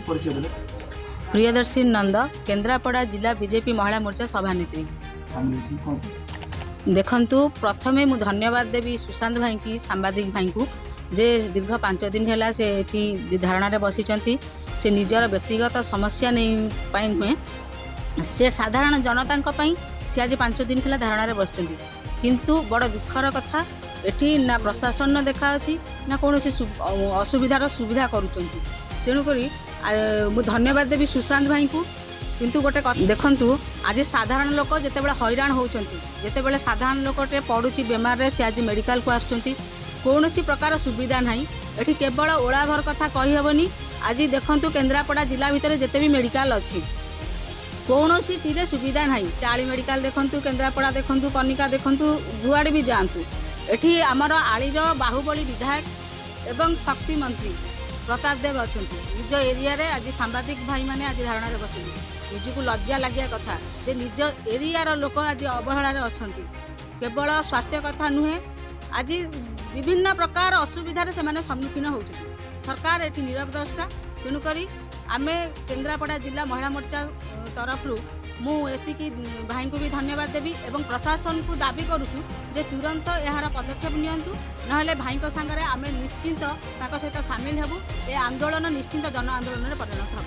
परिचय देले। प्रियदर्शी नंद केन्द्रापड़ा जिला बीजेपी महिला मोर्चा सभानेत्री। देखंतु प्रथमे मु धन्यवाद देवी सुशांत भाई की सांबादिक भाई को जे दीर्घ 5 दिन है से एठी धारणा बसीचंती। से निजर व्यक्तिगत समस्या नहीं पाई नुहे से साधारण जनता से आज 5 दिन है धारणा बसचंती। किंतु बड़ दुखर कथा एठी ना प्रशासन न देखा अच्छी ना कौन असुविधार सुविधा करुँच। तेणुक मु धन्यवाद देवी सुशांत भाई को। किंतु गोटे देखंतु आज साधारण लोक जिते हैरान होती जिते साधारण लोकटे पड़ुची बेमार से आज मेडिकल को आसुँच कौन प्रकार सुविधा ना ये केवल ओलाभर कथा कहीहबनी। आज देखंतु केन्द्रापड़ा जिला भितर जिते भी मेडिकल अच्छी कौन सी सुविधा ना से आली मेडिकल देखंतु केन्द्रापड़ा देखंतु कनिका देखंतु जुआड़े भी जातु एठी आमर आलीर बाहुबली विधायक एवं शक्ति मंत्री प्रताप देव अच्छा निज एरिया रे आज सांबादिक भाई माने आज धारणा बस निजक लज्जा लगे कथा जे निज एरियार लोक आज अवहेलार अच्छा केवल स्वास्थ्य कथा नुहे आज विभिन्न प्रकार असुविधार से सम्मुखीन होती सरकार एठी नीरव द्रष्टा। तेणुक आम केन्द्रापड़ा जिला महिला मोर्चा तरफ मुझे भाई को भी धन्यवाद देवी एवं प्रशासन को दाबी करुचु जे तुरंत यार पदक्षेप नियंतु नहले भाई सांगे आम निश्चिंत सहित सामिल हेबु। ए आंदोलन निश्चिंत जन आंदोलन में परिणत हो।